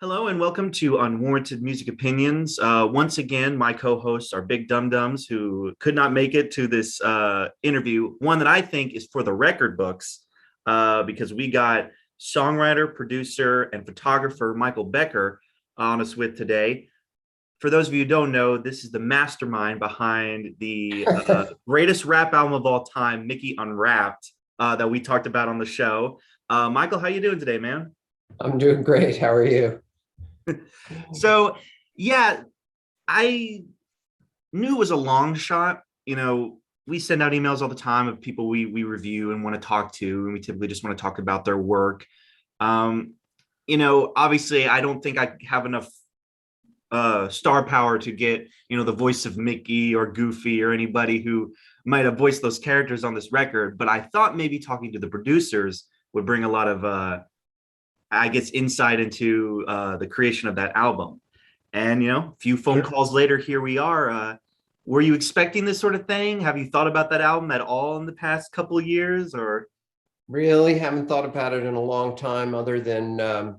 Hello and welcome to Unwarranted Music Opinions. Once again, my co-hosts are big dum-dums who could not make it to this interview, one that I think is for the record books, because we got songwriter, producer, and photographer Michael Becker on us with today. For those of you who don't know, this is the mastermind behind the greatest rap album of all time, Mickey Unwrapped, that we talked about on the show. Michael, how you doing today, man? I'm doing great. How are you? So, yeah, I knew it was a long shot. You know, we send out emails all the time of people we review and want to talk to, and we typically just want to talk about their work. Um, Obviously, I don't think I have enough star power to get, the voice of Mickey or Goofy or anybody who might have voiced those characters on this record. But I thought maybe talking to the producers would bring a lot of I guess insight into the creation of that album. And a few phone calls later, here we are. Were you expecting this sort of thing? Have you thought about that album at all in the past couple of years, or? Really haven't thought about it in a long time, other than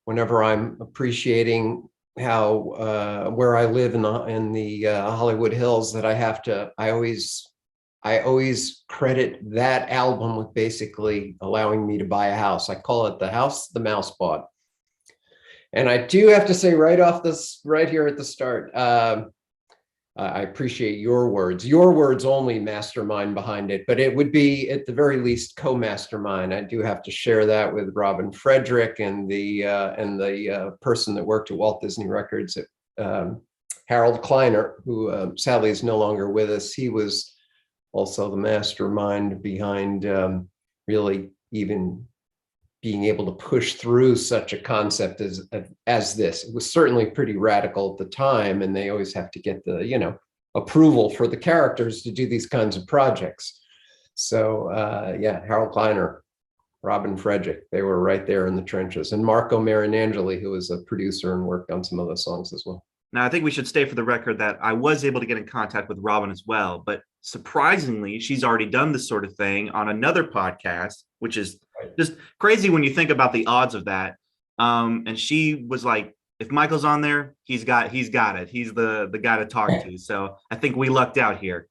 whenever I'm appreciating how where I live in the Hollywood Hills, that I always credit that album with basically allowing me to buy a house. I call it the house the mouse bought. And I do have to say right here at the start, I appreciate your words only, mastermind behind it, but it would be at the very least co-mastermind. I do have to share that with Robin Frederick and the person that worked at Walt Disney Records, Harold Kleiner, who sadly is no longer with us. He was also the mastermind behind really even being able to push through such a concept as this. It was certainly pretty radical at the time, and they always have to get the approval for the characters to do these kinds of projects. So yeah, Harold Kleiner, Robin Frederick, they were right there in the trenches, and Marco Marinangeli, who was a producer and worked on some of those songs as well. Now, I think we should stay for the record that I was able to get in contact with Robin as well, but surprisingly, she's already done this sort of thing on another podcast, which is just crazy when you think about the odds of that. And she was like, if Michael's on there, he's got it. He's the guy to talk to. So I think we lucked out here.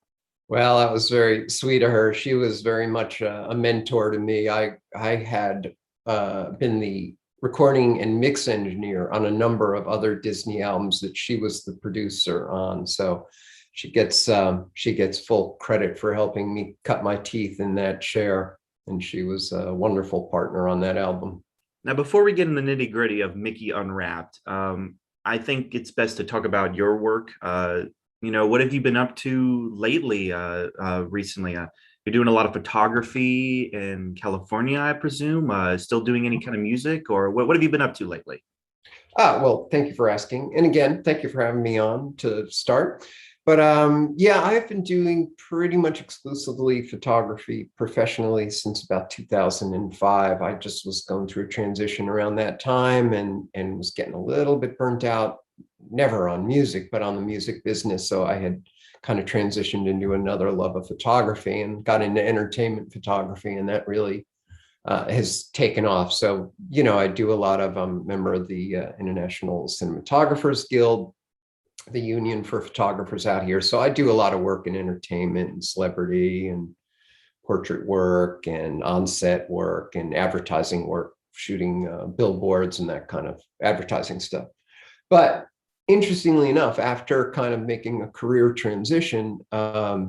Well, that was very sweet of her. She was very much a mentor to me. I had been the recording and mix engineer on a number of other Disney albums that she was the producer on. So she gets full credit for helping me cut my teeth in that chair. And she was a wonderful partner on that album. Now, before we get in the nitty gritty of Mickey Unwrapped, I think it's best to talk about your work. What have you been up to lately, recently? You're doing a lot of photography in California, I presume. Still doing any kind of music, or what have you been up to lately? Well, thank you for asking. And again, thank you for having me on to start. But yeah, I've been doing pretty much exclusively photography professionally since about 2005. I just was going through a transition around that time and was getting a little bit burnt out, never on music, but on the music business. So I had kind of transitioned into another love of photography and got into entertainment photography, and that really has taken off. So, I do a lot of, I'm a member of the International Cinematographers Guild, the union for photographers out here. So I do a lot of work in entertainment and celebrity and portrait work and on-set work and advertising work, shooting billboards and that kind of advertising stuff. But interestingly enough, after kind of making a career transition, my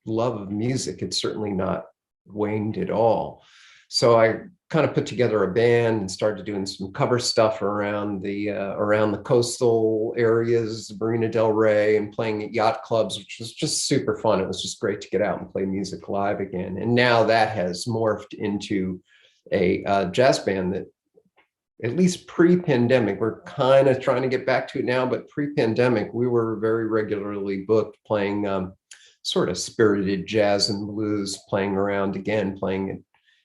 love of music had certainly not waned at all. So I kind of put together a band and started doing some cover stuff around the coastal areas, Marina Del Rey, and playing at yacht clubs, which was just super fun. It was just great to get out and play music live again. And now that has morphed into a jazz band that, at least pre-pandemic, we're kind of trying to get back to it now, but pre-pandemic, we were very regularly booked playing sort of spirited jazz and blues, playing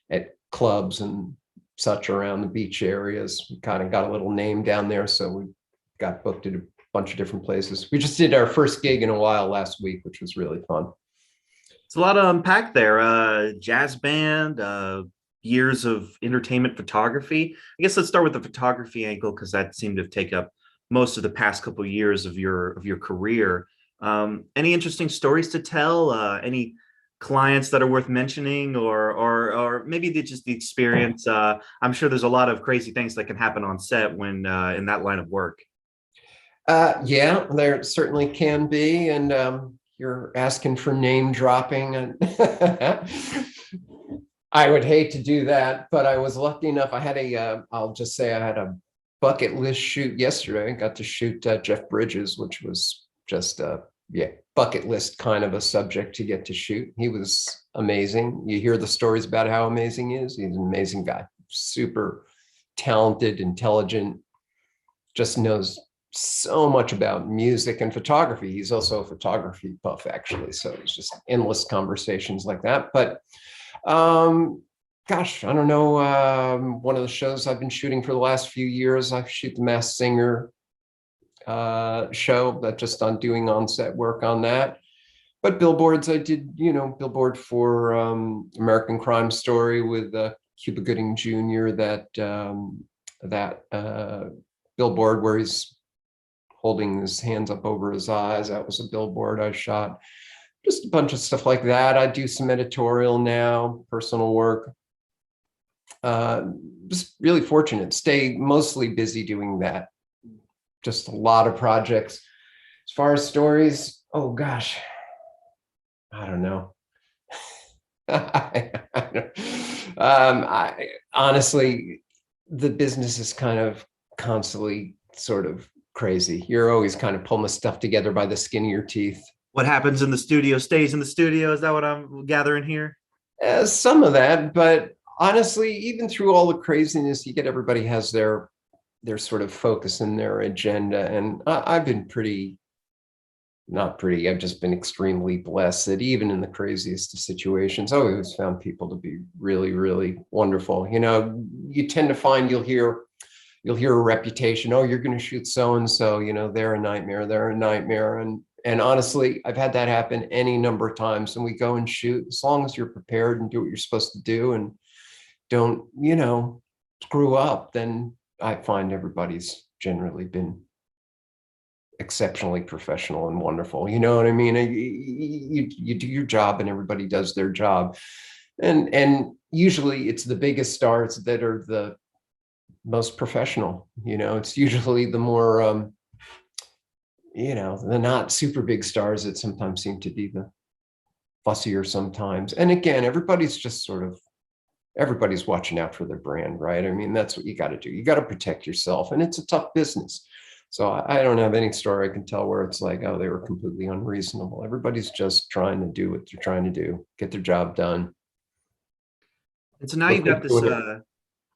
at clubs and such around the beach areas. We kind of got a little name down there, so we got booked at a bunch of different places. We just did our first gig in a while last week, which was really fun. It's a lot to unpack there. Jazz band, years of entertainment photography. I guess let's start with the photography angle because that seemed to take up most of the past couple of years of your career. Any interesting stories to tell? Any clients that are worth mentioning, or maybe just the experience? I'm sure there's a lot of crazy things that can happen on set when in that line of work. Yeah, there certainly can be. And you're asking for name dropping. And I would hate to do that, but I was lucky enough. I had I'll just say I had a bucket list shoot yesterday. I got to shoot Jeff Bridges, which was just yeah, bucket list kind of a subject to get to shoot. He was amazing. You hear the stories about how amazing he is. He's an amazing guy, super talented, intelligent, just knows so much about music and photography. He's also a photography buff, actually. So it's just endless conversations like that. But gosh, I don't know. One of the shows I've been shooting for the last few years, I shoot the Masked Singer show, that just on doing on-set work on that. But billboards, I did, billboard for American Crime Story with Cuba Gooding Jr. That billboard where he's holding his hands up over his eyes. That was a billboard I shot. Just a bunch of stuff like that. I do some editorial now, personal work. Just really fortunate. Stay mostly busy doing that. Just a lot of projects. As far as stories, oh gosh, I don't know. I honestly, the business is kind of constantly sort of crazy. You're always kind of pulling the stuff together by the skin of your teeth. What happens in the studio stays in the studio. Is that what I'm gathering here? Some of that, but honestly, even through all the craziness, you get everybody has their sort of focus and their agenda. And I've been I've just been extremely blessed that even in the craziest of situations, I always found people to be really, really wonderful. You tend to find you'll hear a reputation. Oh, you're going to shoot so-and-so, they're a nightmare. And honestly, I've had that happen any number of times. And we go and shoot as long as you're prepared and do what you're supposed to do and don't, screw up, then I find everybody's generally been exceptionally professional and wonderful. You know what I mean? You do your job and everybody does their job. And usually it's the biggest stars that are the most professional. It's usually the more, the not super big stars that sometimes seem to be the fussier sometimes. And again, everybody's watching out for their brand, right? I mean, that's what you got to do. You got to protect yourself, and it's a tough business. So I don't have any story I can tell where it's like, oh, they were completely unreasonable. Everybody's just trying to do what they're trying to do, get their job done. And so now you've got this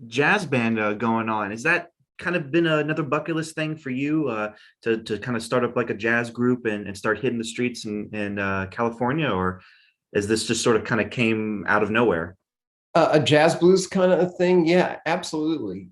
jazz band going on. Is that kind of been another bucket list thing for you to kind of start up like a jazz group and start hitting the streets in California, or is this just sort of kind of came out of nowhere? A jazz blues kind of thing. Yeah, absolutely.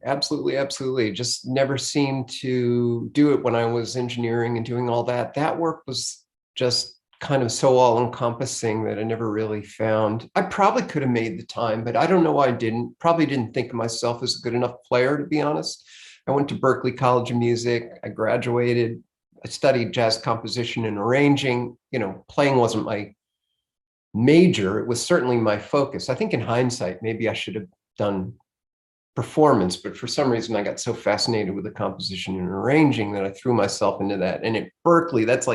Just never seemed to do it when I was engineering and doing all that. That work was just kind of so all encompassing that I never really found. I probably could have made the time, but I don't know why I didn't. Probably didn't think of myself as a good enough player, to be honest. I went to Berklee College of Music. I graduated. I studied jazz composition and arranging. Playing wasn't my major. It was certainly my focus. I think in hindsight, maybe I should have done performance, but for some reason I got so fascinated with the composition and arranging that I threw myself into that. And at Berklee, that's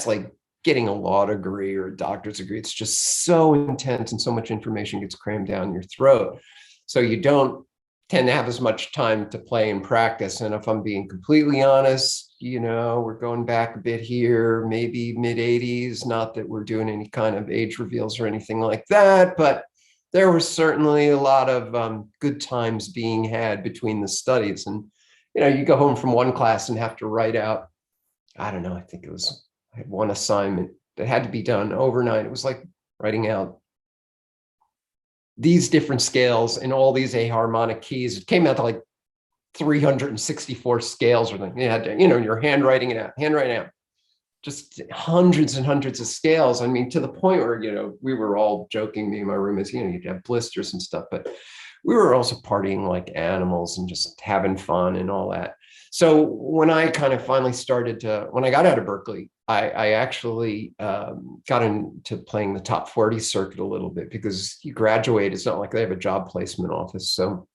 like getting a law degree or a doctorate degree. It's just so intense and so much information gets crammed down your throat. So you don't tend to have as much time to play and practice. And if I'm being completely honest, we're going back a bit here, maybe mid 80s, not that we're doing any kind of age reveals or anything like that, but there was certainly a lot of good times being had between the studies. And, you go home from one class and have to write out, I don't know, I had one assignment that had to be done overnight. It was like writing out these different scales and all these aharmonic keys. It came out to like 364 scales or something. You had to, you're handwriting it out. just hundreds and hundreds of scales. I mean, to the point where, you know, we were all joking, me and my roommates, you know, you'd have blisters and stuff, but we were also partying like animals and just having fun and all that. So when I kind of finally when I got out of Berkeley, I actually got into playing the top 40 circuit a little bit, because you graduate, it's not like they have a job placement office. So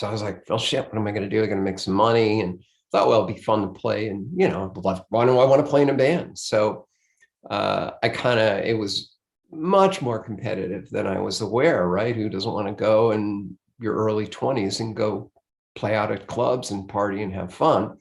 I was like, well, shit, what am I going to do? I'm going to make some money. And thought, well, it'd be fun to play. And, you know, why do I want to play in a band? So it was much more competitive than I was aware, right? Who doesn't want to go in your early 20s and go play out at clubs and party and have fun?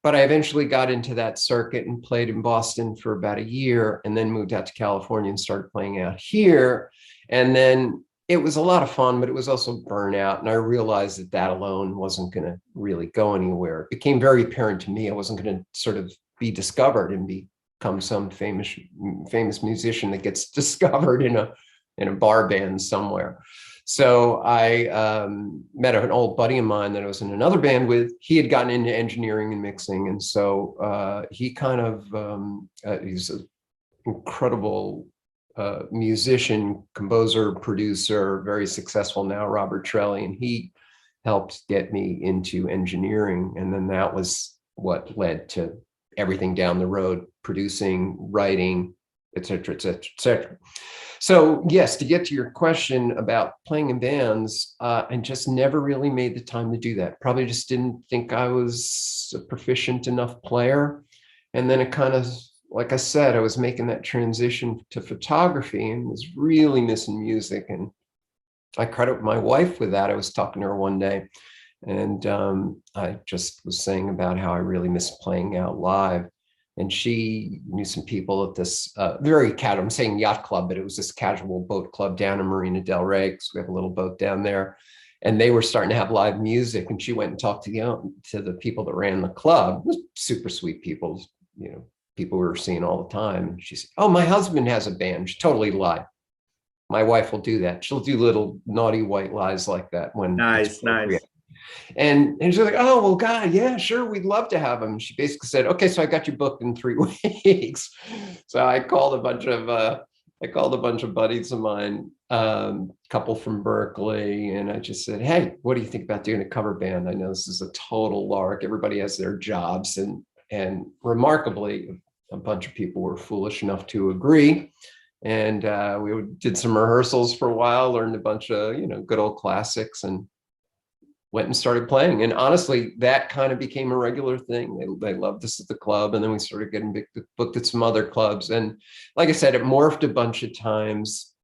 But I eventually got into that circuit and played in Boston for about a year, and then moved out to California and started playing out here. And then it was a lot of fun, but it was also burnout. And I realized that that alone wasn't going to really go anywhere. It became very apparent to me I wasn't going to sort of be discovered and become some famous musician that gets discovered in a bar band somewhere. So I met an old buddy of mine that I was in another band with. He had gotten into engineering and mixing. And so he kind of, he's an incredible musician, composer, producer, very successful now, Robert Torelli. And he helped get me into engineering. And then that was what led to everything down the road, producing, writing, et cetera, et cetera, et cetera. So yes, to get to your question about playing in bands, I just never really made the time to do that. Probably just didn't think I was a proficient enough player. And then it kind of, like I said, I was making that transition to photography and was really missing music. And I credit my wife with that. I was talking to her one day, and I just was saying about how I really miss playing out live. And she knew some people at this very casual, I'm saying yacht club, but it was this casual boat club down in Marina Del Rey, because we have a little boat down there. And they were starting to have live music. And she went and talked to the people that ran the club. It was super sweet people, you know, people we were seeing all the time. And she said, oh, my husband has a band. She totally lied. My wife will do that. She'll do little naughty white lies like that when Nice. And she's like, oh, well, God, yeah, sure, we'd love to have him. She basically said, okay, so I got you booked in 3 weeks. So I called a bunch of buddies of mine, couple from Berkeley, and I just said, hey, what do you think about doing a cover band? I know this is a total lark. Everybody has their jobs, and remarkably, a bunch of people were foolish enough to agree. And we did some rehearsals for a while, learned a bunch of, you know, good old classics, and went and started playing. And honestly, that kind of became a regular thing. They loved us at the club. And then we started getting booked at some other clubs. And like I said, it morphed a bunch of times.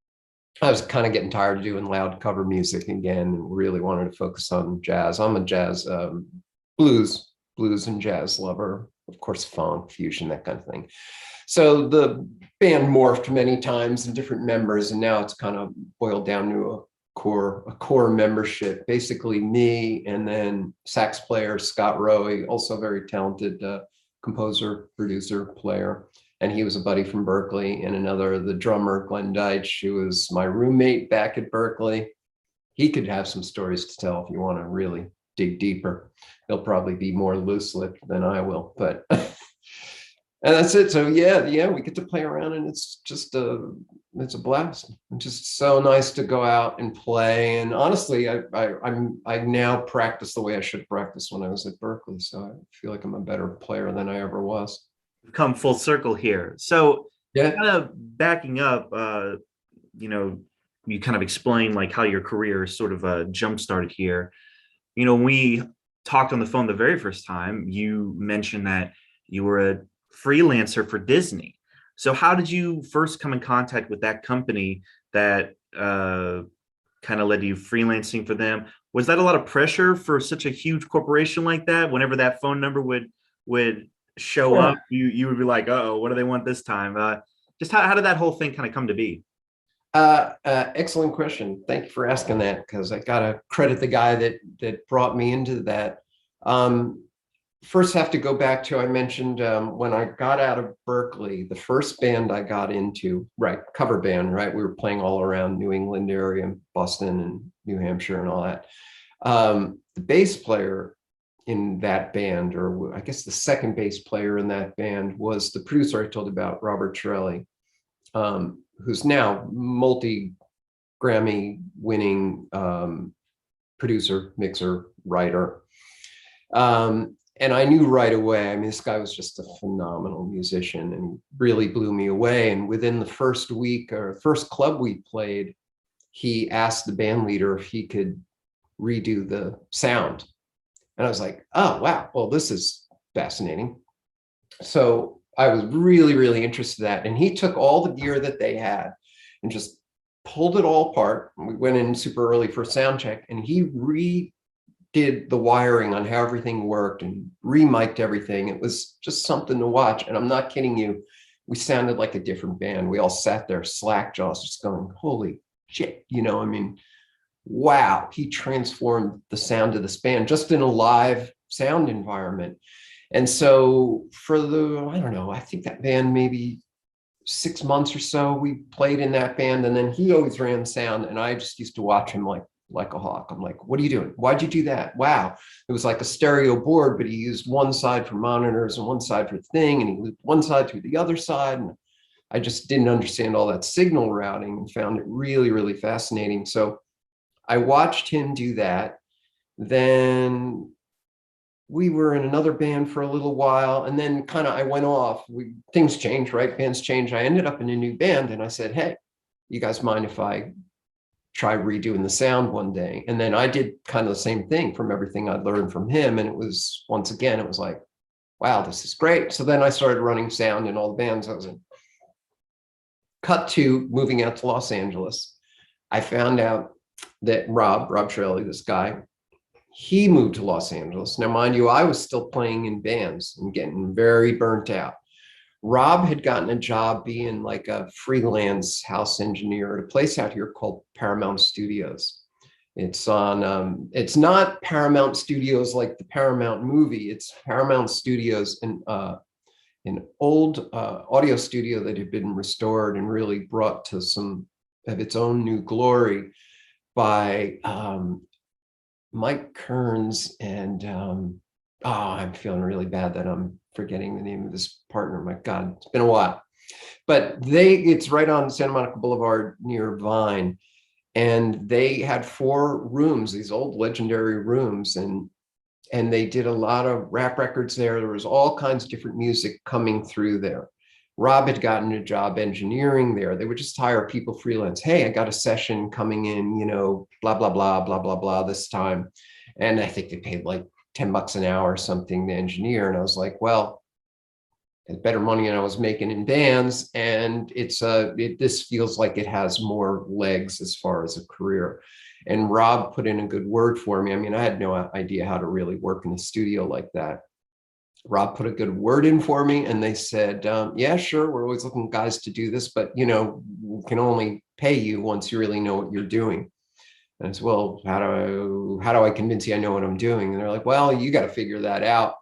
I was kind of getting tired of doing loud cover music again, and really wanted to focus on jazz. I'm a jazz, blues and jazz lover, of course, funk, fusion, that kind of thing. So the band morphed many times and different members. And now it's kind of boiled down to a core membership, basically me, and then sax player Scott Rowe, also very talented composer, producer, player. And he was a buddy from Berkeley, and the drummer, Glenn Deitch, who was my roommate back at Berkeley. He could have some stories to tell if you want to really dig deeper. He'll probably be more loose-lipped than I will, but and that's it. So yeah, we get to play around, and it's a blast. It's just so nice to go out and play. And honestly, I now practice the way I should practice when I was at Berkeley. So I feel like I'm a better player than I ever was. We've come full circle here. So Yeah. kind of backing up, you know, you kind of explained like how your career sort of jump started here. You know, when we talked on the phone the very first time, you mentioned that you were a freelancer for Disney. So how did you first come in contact with that company that kind of led to you freelancing for them? Was that a lot of pressure for such a huge corporation like that? Whenever that phone number would show up, you would be like, uh-oh, what do they want this time? Just how did that whole thing kind of come to be? Excellent question. Thank you for asking that, because I gotta credit the guy that brought me into that. First have to go back to, I mentioned when I got out of Berkeley, the first band I got into, right, cover band, right? We were playing all around New England area, Boston and New Hampshire and all that. The bass player in that band, or I guess the second bass player in that band, was the producer I told about, Robert Torelli, who's now multi-Grammy winning producer, mixer, writer. And I knew right away, I mean, this guy was just a phenomenal musician and really blew me away. And within the first week or first club we played, he asked the band leader if he could redo the sound. And I was like, oh, wow, well, this is fascinating. So I was really, really interested in that. And he took all the gear that they had and just pulled it all apart. We went in super early for sound check, and he redid the wiring on how everything worked and remiked everything. It was just something to watch. And I'm not kidding you. We sounded like a different band. We all sat there slack jaws, just going, holy shit. You know, I mean, wow, he transformed the sound of this band just in a live sound environment. And so for the, I don't know, I think that band maybe 6 months or so, we played in that band. And then he always ran sound, and I just used to watch him like a hawk. I'm like, what are you doing? Why'd you do that? Wow. It was like a stereo board, but he used one side for monitors and one side for the thing, and he looped one side through the other side. And I just didn't understand all that signal routing and found it really, really fascinating. So I watched him do that. Then we were in another band for a little while, and then kind of I went off. Things change, right? Bands change. I ended up in a new band, and I said, hey, you guys mind if I try redoing the sound one day? And then I did kind of the same thing from everything I'd learned from him. And it was, once again, it was like, wow, this is great. So then I started running sound in all the bands I was in. Cut to moving out to Los Angeles. I found out that Rob Torelli, this guy, he moved to Los Angeles. Now, mind you, I was still playing in bands and getting very burnt out. Rob had gotten a job being like a freelance house engineer at a place out here called Paramount Studios. It's on, it's not Paramount Studios like the Paramount movie. It's Paramount Studios, an old audio studio that had been restored and really brought to some of its own new glory by Mike Kearns and I'm feeling really bad that I'm forgetting the name of his partner. My God, it's been a while. But it's right on Santa Monica Boulevard near Vine. And they had 4 rooms, these old legendary rooms. And they did a lot of rap records there. There was all kinds of different music coming through there. Rob had gotten a job engineering there. They would just hire people freelance. Hey, I got a session coming in, you know, blah, blah, blah, blah, blah, blah this time. And I think they paid like $10 an hour or something to engineer. And I was like, well, it's better money than I was making in bands. And this feels like it has more legs as far as a career. And Rob put in a good word for me. I mean, I had no idea how to really work in a studio like that. Rob put a good word in for me, and they said, yeah, sure, we're always looking for guys to do this, but you know, we can only pay you once you really know what you're doing. And I said, well, how do I convince you I know what I'm doing? And they're like, well, you got to figure that out.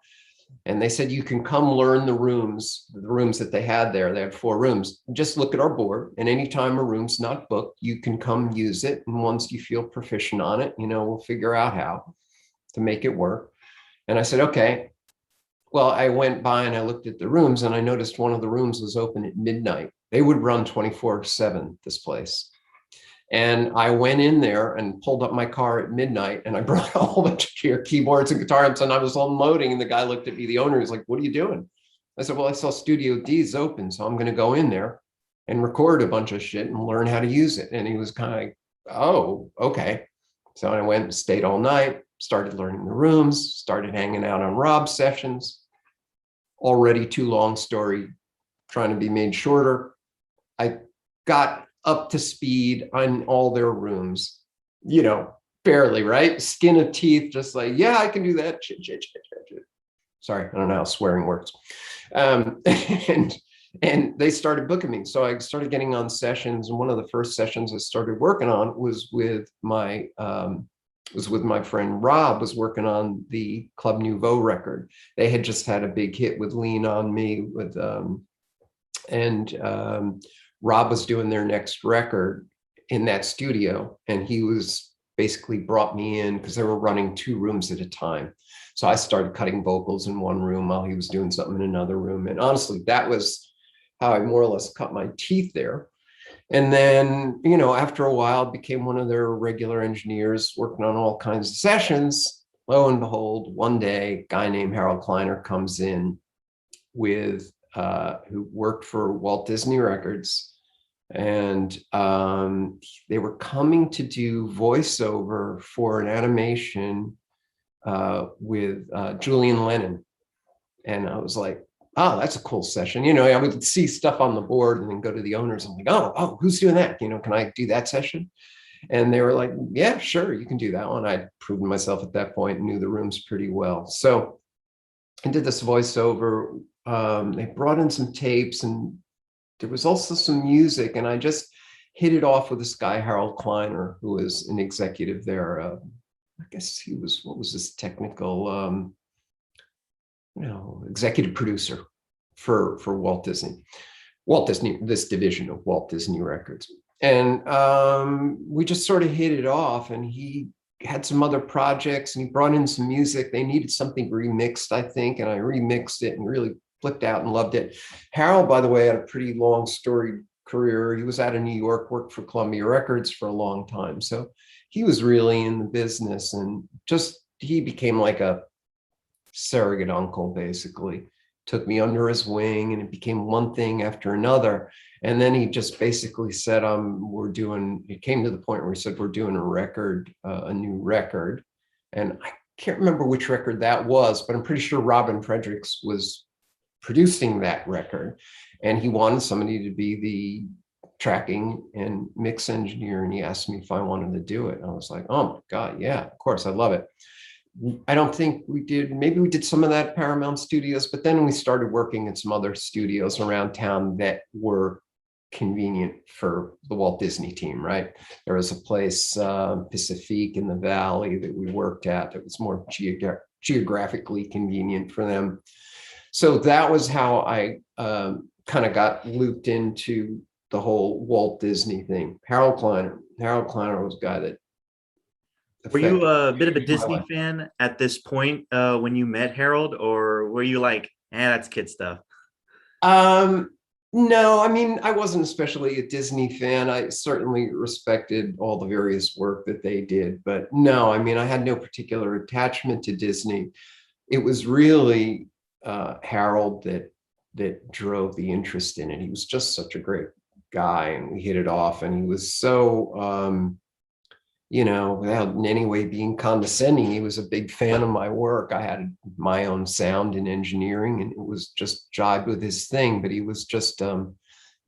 And they said, you can come learn the rooms that they had there. They had 4 rooms. Just look at our board, and anytime a room's not booked, you can come use it. And once you feel proficient on it, you know, we'll figure out how to make it work. And I said, okay. Well, I went by and I looked at the rooms, and I noticed one of the rooms was open at midnight. They would run 24/7, this place. And I went in there and pulled up my car at midnight, and I brought a whole bunch of keyboards and guitar amps, and I was unloading. And the guy looked at me, the owner, was like, what are you doing? I said, well, I saw Studio D's open, so I'm going to go in there and record a bunch of shit and learn how to use it. And he was kind of like, oh, okay. So I went and stayed all night, started learning the rooms, started hanging out on Rob's sessions. Already too long story, trying to be made shorter. I got up to speed on all their rooms, you know, barely, right? Skin of teeth, just like, yeah, I can do that. Shit. Sorry, I don't know how swearing works. And they started booking me. So I started getting on sessions. And one of the first sessions I started working on was with my friend Rob, was working on the Club Nouveau record. They had just had a big hit with Lean on Me Rob was doing their next record in that studio, and he was basically brought me in because they were running 2 rooms at a time. So I started cutting vocals in one room while he was doing something in another room. And honestly, that was how I more or less cut my teeth there. And then, after a while, became one of their regular engineers working on all kinds of sessions. Lo and behold, one day, a guy named Harold Kleiner comes in with, who worked for Walt Disney Records. And they were coming to do voiceover for an animation with Julian Lennon. And I was like, oh, that's a cool session. I would see stuff on the board and then go to the owners and like, oh, who's doing that? Can I do that session? And they were like, yeah, sure, you can do that one. I'd proven myself at that point and knew the rooms pretty well. So I did this voiceover. They brought in some tapes and there was also some music. And I just hit it off with this guy, Harold Kleiner, who was an executive there. I guess he was, what was this technical, executive producer for Walt Disney, this division of Walt Disney Records. And we just sort of hit it off, and he had some other projects and he brought in some music. They needed something remixed, I think, and I remixed it and really flipped out and loved it. Harold, by the way, had a pretty long storied career. He was out of New York, worked for Columbia Records for a long time. So he was really in the business, and he became like a surrogate uncle, basically. Took me under his wing, and it became one thing after another. And then he just basically said, it came to the point where he said, we're doing a new record. And I can't remember which record that was, but I'm pretty sure Robin Fredericks was producing that record. And he wanted somebody to be the tracking and mix engineer. And he asked me if I wanted to do it. And I was like, oh my God, yeah, of course, I love it. I don't think we did, maybe we did some of that at Paramount Studios, but then we started working at some other studios around town that were convenient for the Walt Disney team, right? There was a place, Pacifique in the Valley, that we worked at that was more geographically convenient for them. So that was how I kind of got looped into the whole Walt Disney thing. Harold Kleiner was a guy that. Were you a bit of a Disney fan at this point when you met Harold, or were you like, that's kid stuff? No, I mean, I wasn't especially a Disney fan. I certainly respected all the various work that they did, but no, I mean, I had no particular attachment to Disney. It was really Harold that drove the interest in it. He was just such a great guy, and we hit it off, and he was so without in any way being condescending, he was a big fan of my work. I had my own sound in engineering, and it was just jived with his thing. But he was just,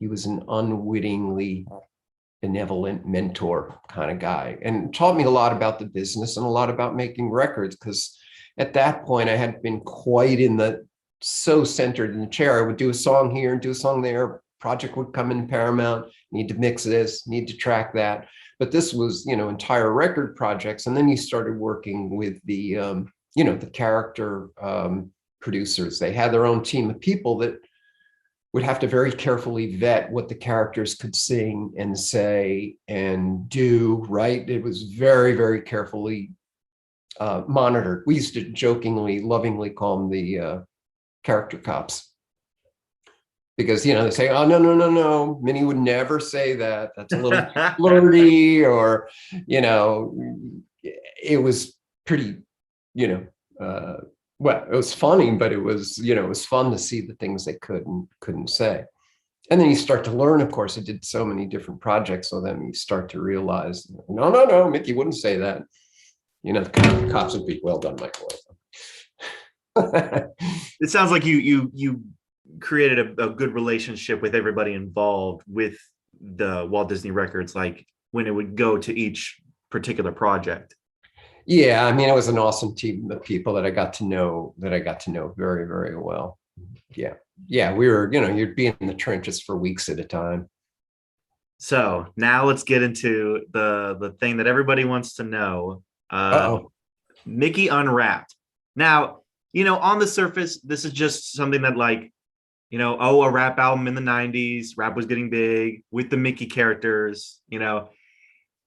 he was an unwittingly benevolent mentor kind of guy, and taught me a lot about the business and a lot about making records. Because at that point, I had been quite so centered in the chair. I would do a song here and do a song there. Project would come in Paramount, need to mix this, need to track that. But this was, entire record projects. And then you started working with the, the character producers. They had their own team of people that would have to very carefully vet what the characters could sing and say and do, right? It was very, very carefully monitored. We used to jokingly, lovingly call them the character cops. Because, they say, oh, no, Minnie would never say that. That's a little flirty, or, it was pretty, well, it was funny, but it was, it was fun to see the things they couldn't say. And then you start to learn, of course, I did so many different projects with them. You start to realize, no, Mickey wouldn't say that. The cops would be, well done, Michael. It sounds like you created a good relationship with everybody involved with the Walt Disney Records, like when it would go to each particular project. Yeah, I mean, it was an awesome team of people that I got to know very, very well. Yeah, we were, you'd be in the trenches for weeks at a time. So now let's get into the thing that everybody wants to know. Mickey Unwrapped. Now, on the surface, this is just something that, like, a rap album in the 90s, rap was getting big with the Mickey characters,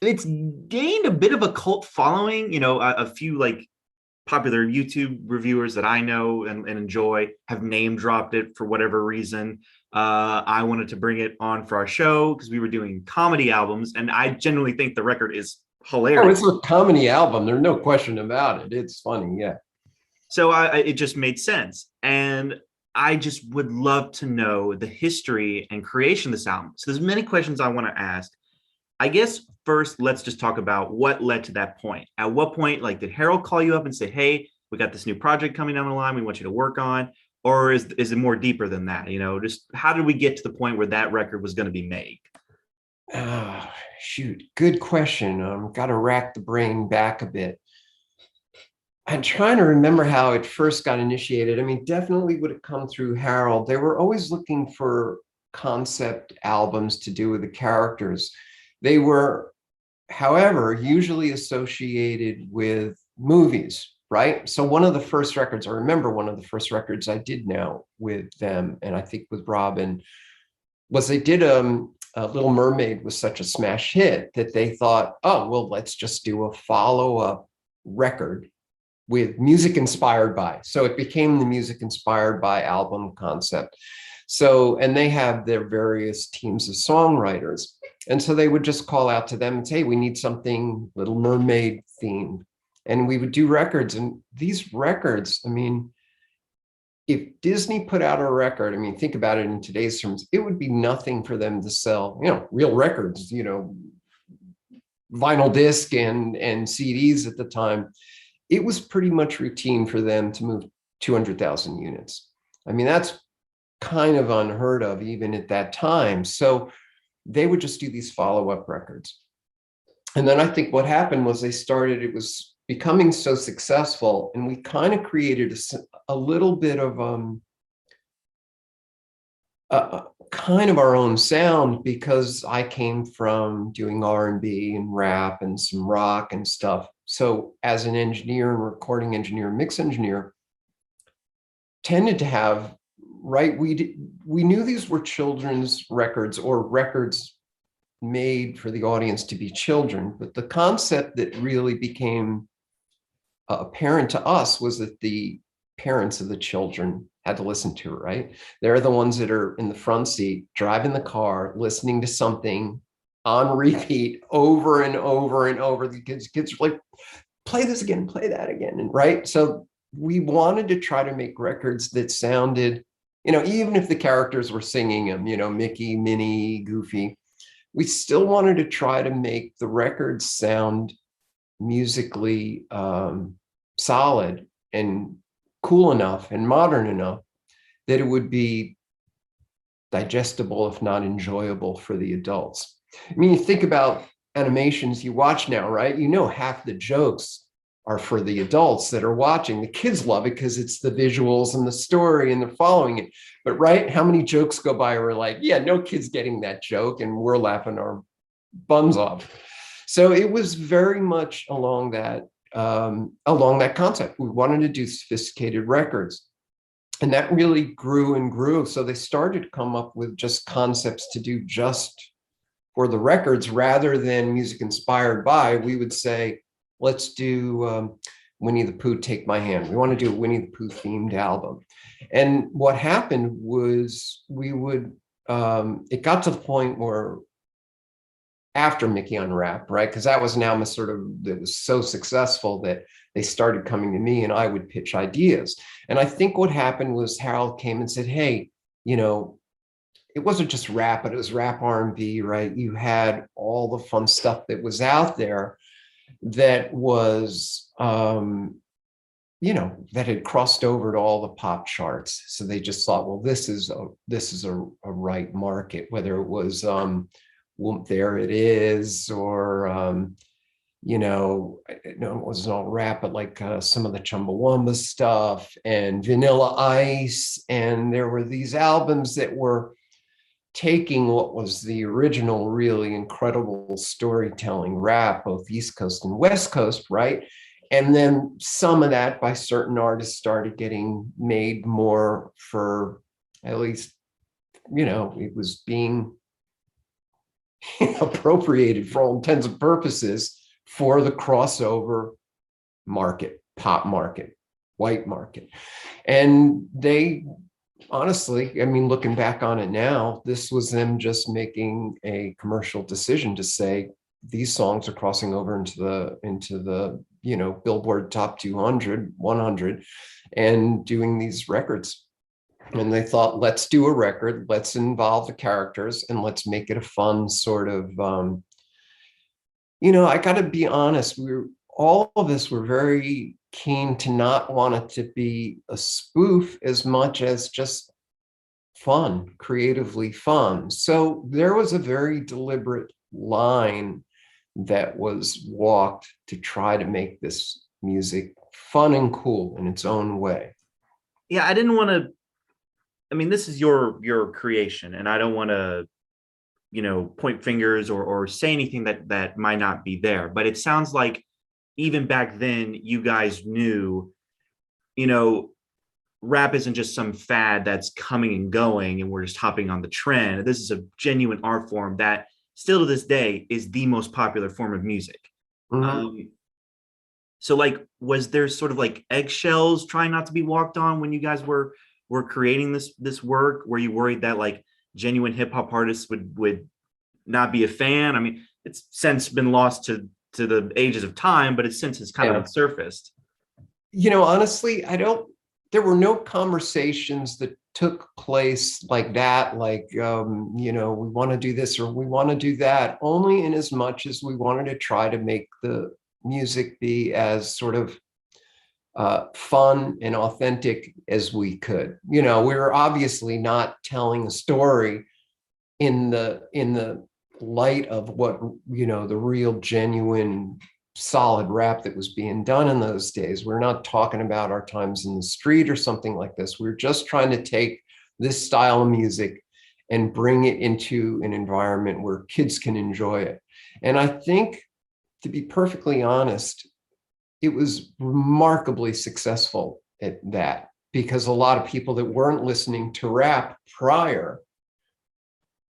it's gained a bit of a cult following. A few like popular YouTube reviewers that I know and enjoy have name dropped it for whatever reason. I wanted to bring it on for our show because we were doing comedy albums, and I genuinely think the record is Oh, hilarious. it's a comedy album. There's no question about it. It's funny. Yeah. So it just made sense. And I just would love to know the history and creation of this album. So there's many questions I want to ask. I guess first, let's just talk about what led to that point. At what point, like, did Harold call you up and say, "Hey, we got this new project coming down the line. We want you to work on," or is it more deeper than that? Just how did we get to the point where that record was going to be made? Shoot, good question. Got to rack the brain back a bit. I'm trying to remember how it first got initiated. I mean, definitely would have come through Harold. They were always looking for concept albums to do with the characters. They were, however, usually associated with movies, right? So one of the first records, I remember one of the first records I did now with them, and I think with Robin, was they did Little Mermaid was such a smash hit that they thought, oh, well, let's just do a follow-up record with music inspired by. So it became the music inspired by album concept. So, and they have their various teams of songwriters. And so they would just call out to them and say, hey, we need something Little Mermaid themed. And we would do records. And these records, I mean, if Disney put out a record, I mean, think about it in today's terms, it would be nothing for them to sell, real records, vinyl disc and CDs at the time. It was pretty much routine for them to move 200,000 units. I mean, that's kind of unheard of even at that time. So they would just do these follow-up records. And then I think what happened was it was becoming so successful, and we kind of created a little bit of kind of our own sound, because I came from doing R&B and rap and some rock and stuff. So as an engineer and recording engineer, mix engineer, tended to have, right, we knew these were children's records or records made for the audience to be children, but the concept that really became apparent to us was that the parents of the children had to listen to it, right? They're the ones that are in the front seat, driving the car, listening to something on repeat over and over and over. The kids are like, play this again, play that again, and right? So we wanted to try to make records that sounded, even if the characters were singing them, Mickey, Minnie, Goofy, we still wanted to try to make the records sound musically solid and cool enough and modern enough that it would be digestible, if not enjoyable, for the adults. I mean, you think about animations you watch now, right? Half the jokes are for the adults that are watching. The kids love it because it's the visuals and the story and they're following it. But right, how many jokes go by where we're like, yeah, no kid's getting that joke, and we're laughing our buns off. So it was very much along that concept. We wanted to do sophisticated records. And that really grew and grew. So they started to come up with just concepts to do just for the records rather than music inspired by. We would say, let's do Winnie the Pooh, Take My Hand. We want to do a Winnie the Pooh themed album. And what happened was it got to the point where after Mickey Unwrapped, right? Because that was now it was so successful that they started coming to me and I would pitch ideas. And I think what happened was Harold came and said, hey, it wasn't just rap, but it was rap R&B, right? You had all the fun stuff that was out there that was, that had crossed over to all the pop charts. So they just thought, well, this is a right market, whether it was, Whoop, There It Is, or, it wasn't all rap, but like some of the Chumbawamba stuff and Vanilla Ice. And there were these albums that were taking what was the original really incredible storytelling rap, both East Coast and West Coast, right? And then some of that by certain artists started getting made more for, at least, it was being appropriated for all intents and purposes for the crossover market, pop market, white market. And they honestly, I mean, looking back on it now, this was them just making a commercial decision to say these songs are crossing over into the Billboard Top 200, 100, and doing these records. And they thought, let's do a record, let's involve the characters, and let's make it a fun sort of, I got to be honest, all of us were very keen to not want it to be a spoof as much as just fun, creatively fun. So there was a very deliberate line that was walked to try to make this music fun and cool in its own way. Yeah, I didn't want to. I mean, this is your creation, and I don't want to, point fingers or say anything that might not be there. But it sounds like even back then, you guys knew, rap isn't just some fad that's coming and going, and we're just hopping on the trend. This is a genuine art form that still to this day is the most popular form of music. Mm-hmm. So, like, was there sort of like eggshells trying not to be walked on when you guys were creating this work? Were you worried that like genuine hip hop artists would not be a fan? I mean, it's since been lost to the ages of time, but it's since has kind of surfaced. Honestly, there were no conversations that took place like that, like, we want to do this or we want to do that, only in as much as we wanted to try to make the music be as sort of fun and authentic as we could. We were obviously not telling a story in the light of what, the real genuine solid rap that was being done in those days. We're not talking about our times in the street or something like this. We're just trying to take this style of music and bring it into an environment where kids can enjoy it. And I think, to be perfectly honest, it was remarkably successful at that, because a lot of people that weren't listening to rap prior,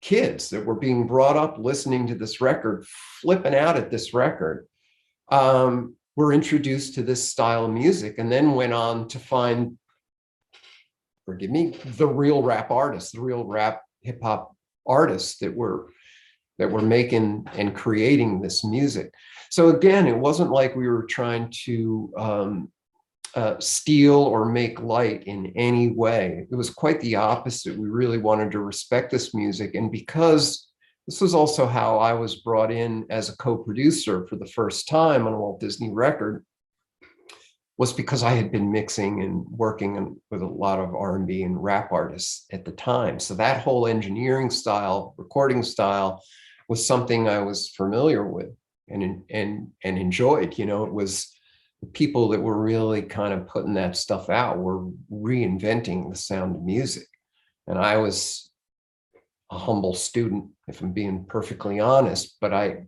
kids that were being brought up listening to this record, flipping out at this record, were introduced to this style of music, and then went on to find, forgive me, the real rap artists, the real rap hip hop artists that were making and creating this music. So again, it wasn't like we were trying to steal or make light in any way. It was quite the opposite. We really wanted to respect this music. And because this was also how I was brought in as a co-producer for the first time on Walt Disney Record, was because I had been mixing and working with a lot of R&B and rap artists at the time. So that whole engineering style, recording style, was something I was familiar with and enjoyed. It was the people that were really kind of putting that stuff out were reinventing the sound of music. And I was a humble student, if I'm being perfectly honest, but I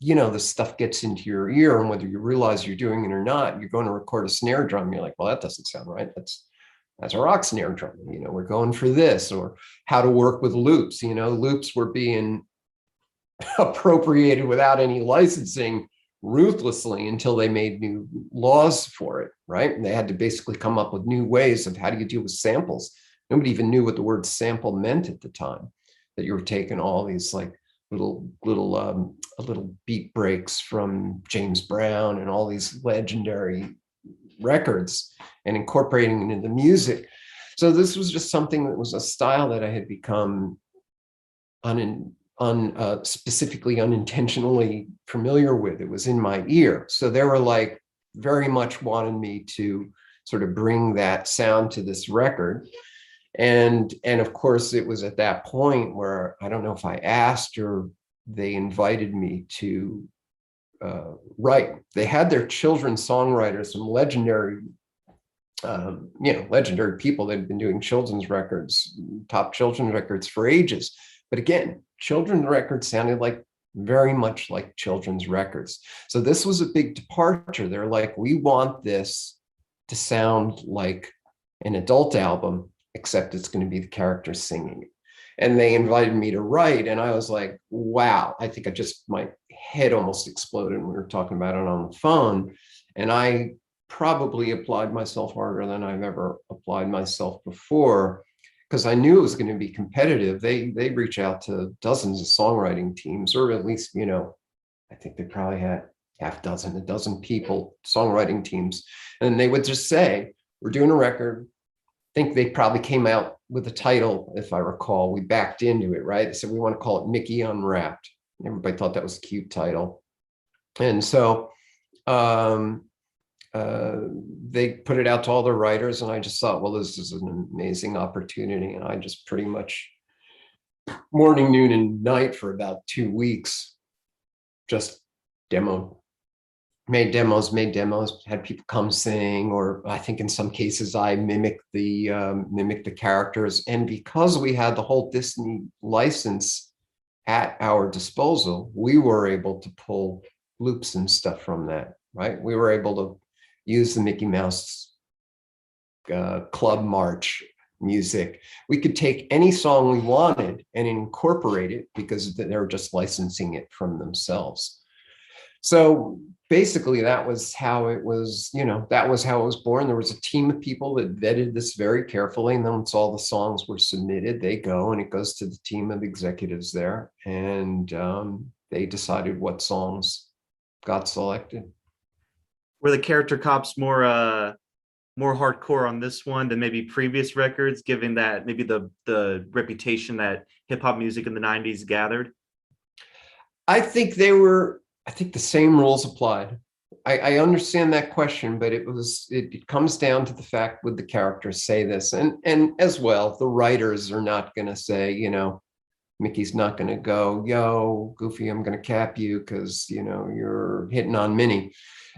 this stuff gets into your ear, and whether you realize you're doing it or not, you're going to record a snare drum. You're like, well, that doesn't sound right. That's a rock snare drum. We're going for this, or how to work with loops. Loops were being appropriated without any licensing ruthlessly until they made new laws for it, right? And they had to basically come up with new ways of how do you deal with samples. Nobody even knew what the word sample meant at the time, that you were taking all these like little beat breaks from James Brown and all these legendary records and incorporating it into music. So this was just something that was a style that I had become specifically unintentionally familiar with. It was in my ear. So they were like very much wanted me to sort of bring that sound to this record. And of course, it was at that point where I don't know if I asked or they invited me to write. They had their children's songwriters, some legendary, legendary people that had been doing children's records, top children's records for ages. But again, children's records sounded like very much like children's records. So this was a big departure. They're like, we want this to sound like an adult album, except it's going to be the characters singing it. and they invited me to write. And I was like, wow, I think my head almost exploded when we were talking about it on the phone. And I probably applied myself harder than I've ever applied myself before, because I knew it was going to be competitive. They reach out to dozens of songwriting teams, or at least, I think they probably had a dozen people, songwriting teams. And they would just say, we're doing a record. I think they probably came out with a title, if I recall. We backed into it, right? So we want to call it Mickey Unwrapped. Everybody thought that was a cute title. And so they put it out to all the writers, and I just thought, well, this is an amazing opportunity. And I just pretty much morning, noon, and night for about 2 weeks, just made demos, had people come sing, or I think in some cases I mimicked the characters. And because we had the whole Disney license at our disposal, we were able to pull loops and stuff from that, right? We were able to use the Mickey Mouse Club March music. We could take any song we wanted and incorporate it because they were just licensing it from themselves. So basically that was how it was, that was how it was born. There was a team of people that vetted this very carefully. And then once all the songs were submitted, they go and it goes to the team of executives there. And they decided what songs got selected. Were the character cops more hardcore on this one than maybe previous records, given that maybe the reputation that hip hop music in the 90s gathered? I think the same rules applied. I understand that question, but it comes down to the fact, would the characters say this? And as well, the writers are not going to say, Mickey's not going to go, yo, Goofy, I'm going to cap you because, you're hitting on Minnie.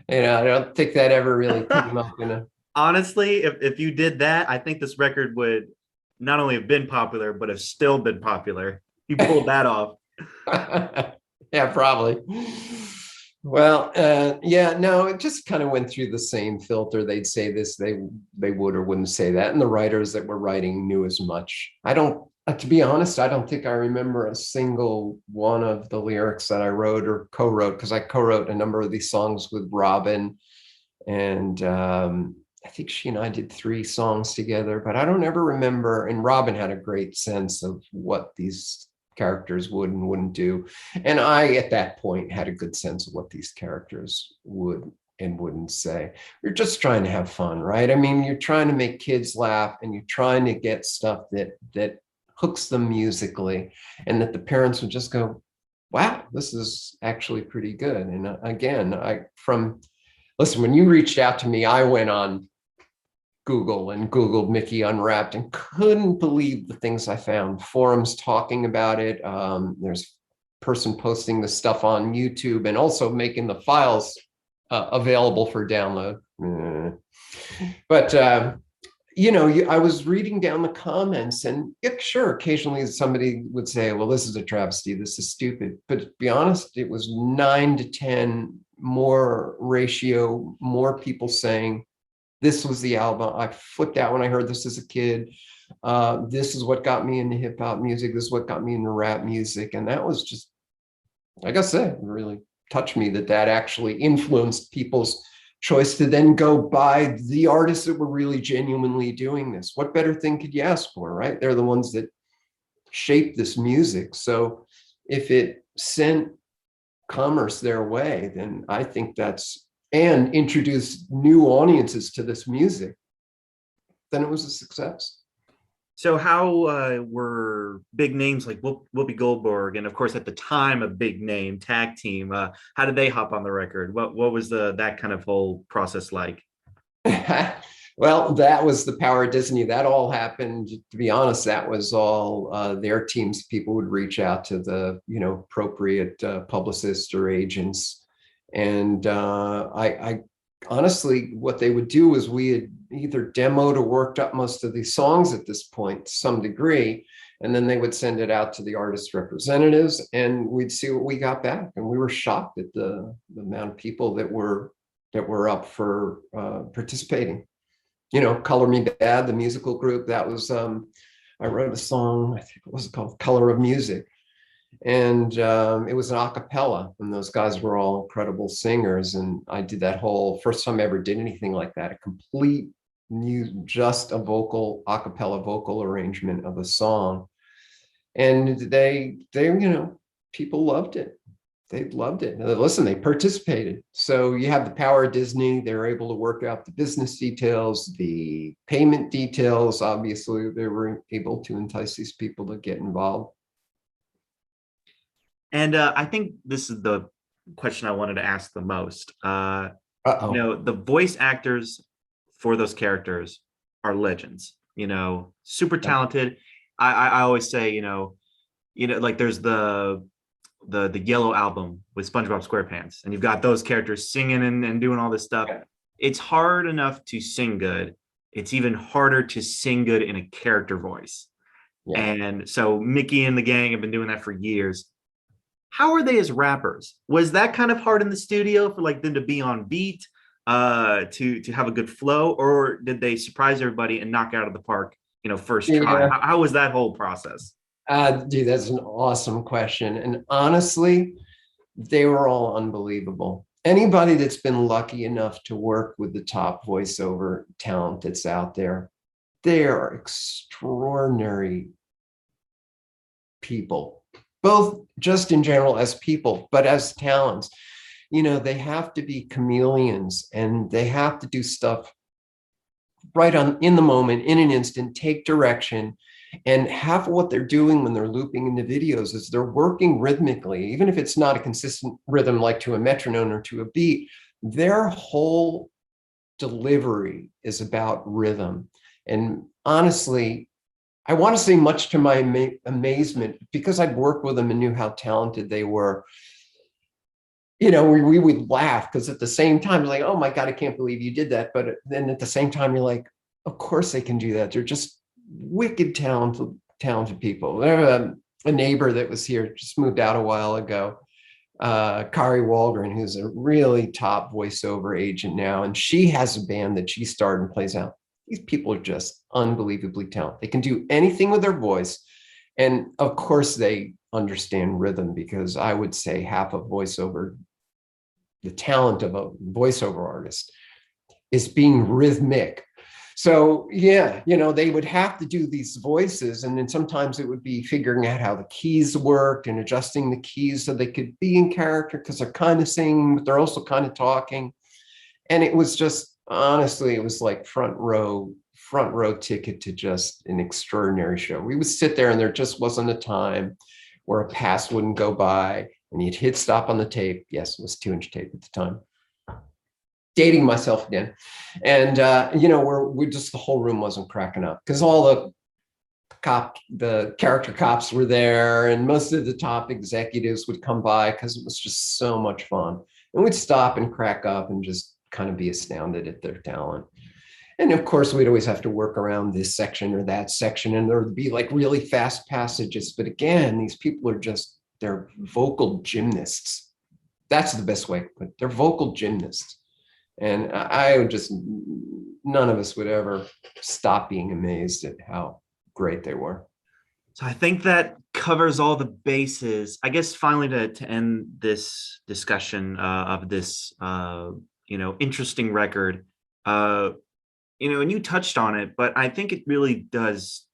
I don't think that ever really came up in a... Honestly, if you did that, I think this record would not only have been popular, but have still been popular. You pulled that off. Yeah, probably. Well, yeah, no, it just kind of went through the same filter. They'd say this, they would or wouldn't say that. And the writers that were writing knew as much. To be honest, I don't think I remember a single one of the lyrics that I wrote or co-wrote, because I co-wrote a number of these songs with Robin. And I think she and I did 3 songs together, but I don't ever remember. And Robin had a great sense of what these characters would and wouldn't do. And I, at that point, had a good sense of what these characters would and wouldn't say. You're just trying to have fun, right? I mean, you're trying to make kids laugh, and you're trying to get stuff that hooks them musically, and that the parents would just go, wow, this is actually pretty good. And again, listen, when you reached out to me, I went on Google and Googled Mickey Unwrapped and couldn't believe the things I found. Forums talking about it. There's a person posting the stuff on YouTube and also making the files available for download. But I was reading down the comments, and sure, occasionally somebody would say, well, this is a travesty, this is stupid. But to be honest, it was 9 to 10 more ratio, more people saying, this was the album I flipped out when I heard this as a kid. This is what got me into hip hop music. This is what got me into rap music. And that was just, like I said, really touched me that actually influenced people's choice to then go buy the artists that were really genuinely doing this. What better thing could you ask for, right? They're the ones that shaped this music. So if it sent commerce their way, then I think and introduced new audiences to this music, then it was a success. So how were big names like Whoopi Goldberg, and of course at the time a big name, Tag Team, how did they hop on the record? What was that kind of whole process like? Well, that was the power of Disney. That all happened, to be honest, that was all their teams. People would reach out to the appropriate publicists or agents. And I honestly, what they would do is we had either demoed or worked up most of these songs at this point to some degree, and then they would send it out to the artist representatives, and we'd see what we got back. And we were shocked at the amount of people that were up for participating. Color Me Bad, the musical group, that was I wrote a song, I think it was called Color of Music. And it was an a cappella, and those guys were all incredible singers. And I did that whole first time I ever did anything like that, a complete new, just a vocal, a cappella vocal arrangement of a song. And people loved it. They loved it. Listen, they participated. So you have the power of Disney. They're able to work out the business details, the payment details. Obviously, they were able to entice these people to get involved. And I think this is the question I wanted to ask the most. The voice actors for those characters are legends, super talented. I always say, like there's the Yellow album with SpongeBob SquarePants, and you've got those characters singing and doing all this stuff. Yeah. It's hard enough to sing good. It's even harder to sing good in a character voice. Yeah. And so Mickey and the gang have been doing that for years. How are they as rappers? Was that kind of hard in the studio for like them to be on beat, to have a good flow, or did they surprise everybody and knock out of the park, first try? Yeah. How was that whole process? Dude, that's an awesome question. And honestly, they were all unbelievable. Anybody that's been lucky enough to work with the top voiceover talent that's out there, they are extraordinary people, both just in general as people, but as talents. They have to be chameleons, and they have to do stuff right on in the moment, in an instant, take direction. And half of what they're doing when they're looping into videos is they're working rhythmically, even if it's not a consistent rhythm like to a metronome or to a beat. Their whole delivery is about rhythm. And honestly, I want to say, much to my amazement, because I'd worked with them and knew how talented they were, we would laugh, because at the same time, like, oh my God, I can't believe you did that. But then at the same time, you're like, of course they can do that. They're just wicked talented people. They're a neighbor that was here, just moved out a while ago, Kari Waldron, who's a really top voiceover agent now, and she has a band that she started and plays out. These people are just unbelievably talented. They can do anything with their voice, and of course they understand rhythm, because I would say half of voiceover, the talent of a voiceover artist, is being rhythmic. So yeah, they would have to do these voices, and then sometimes it would be figuring out how the keys worked and adjusting the keys so they could be in character, because they're kind of singing, but they're also kind of talking. And it was just, honestly, it was like front row ticket to just an extraordinary show. We would sit there, and there just wasn't a time where a pass wouldn't go by, and you'd hit stop on the tape. Yes, it was 2-inch tape at the time. Dating myself again. And we just, the whole room wasn't cracking up, because all the character cops were there, and most of the top executives would come by, because it was just so much fun. And we'd stop and crack up and just kind of be astounded at their talent. And of course, we'd always have to work around this section or that section, and there would be like really fast passages. But again, these people are they're vocal gymnasts. That's the best way to put it. They're vocal gymnasts. And I would just, none of us would ever stop being amazed at how great they were. So I think that covers all the bases. I guess finally to end this discussion of this, interesting record, and you touched on it, but I think it really does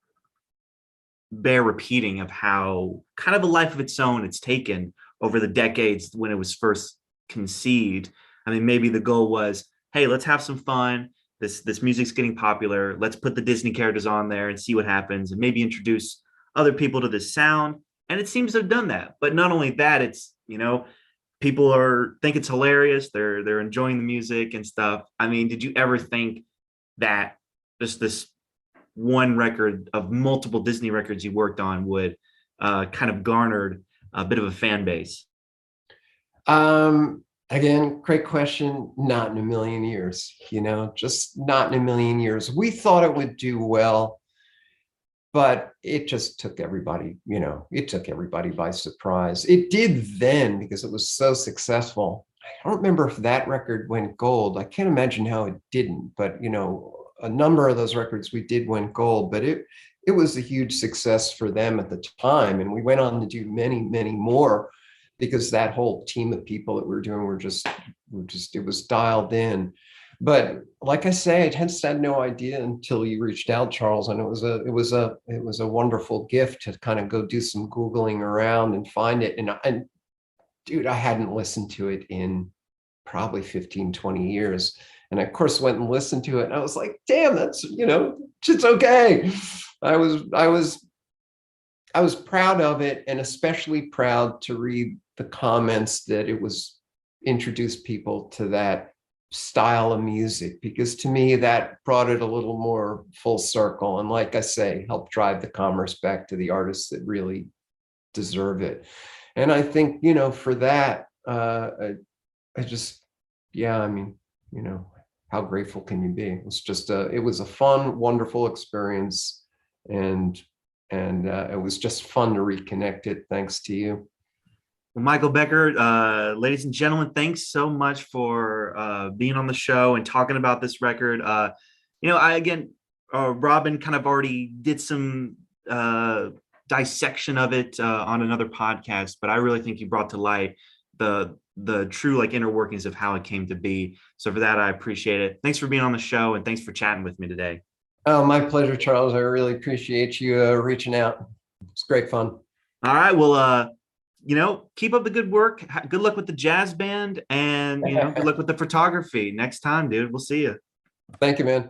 bear repeating of how kind of a life of its own it's taken over the decades when it was first conceived. I mean, maybe the goal was, hey, let's have some fun. This music's getting popular. Let's put the Disney characters on there and see what happens, and maybe introduce other people to this sound. And it seems to have done that. But not only that, it's, people think it's hilarious. They're enjoying the music and stuff. I mean, did you ever think that just this one record of multiple Disney records you worked on would kind of garnered a bit of a fan base? Again, great question. Not in a million years, just not in a million years. We thought it would do well, but it just took everybody, it took everybody by surprise. It did then, because it was so successful. I don't remember if that record went gold. I can't imagine how it didn't, but a number of those records we did win gold, but it was a huge success for them at the time. And we went on to do many, many more because that whole team of people that we were doing it was dialed in. But like I say, I just had no idea until you reached out, Charles, and it was a wonderful gift to kind of go do some Googling around and find it. And dude, I hadn't listened to it in probably 15, 20 years. And I, of course, went and listened to it. And I was like, damn, that's, it's okay. I was proud of it, and especially proud to read the comments that it was introduced people to that style of music, because to me, that brought it a little more full circle. And like I say, helped drive the commerce back to the artists that really deserve it. And I think, for that, I just, yeah, I mean, how grateful can you be? It was a fun, wonderful experience. And it was just fun to reconnect it. Thanks to you. Well, Michael Becker, ladies and gentlemen, thanks so much for being on the show and talking about this record. Robin kind of already did some dissection of it on another podcast, but I really think you brought to light the true inner workings of how it came to be. So for that, I appreciate it. Thanks for being on the show, and thanks for chatting with me today. Oh, my pleasure, Charles. I really appreciate you reaching out. It's great fun. All right. Well, keep up the good work. Good luck with the jazz band, and good luck with the photography. Next time, dude. We'll see you. Thank you, man.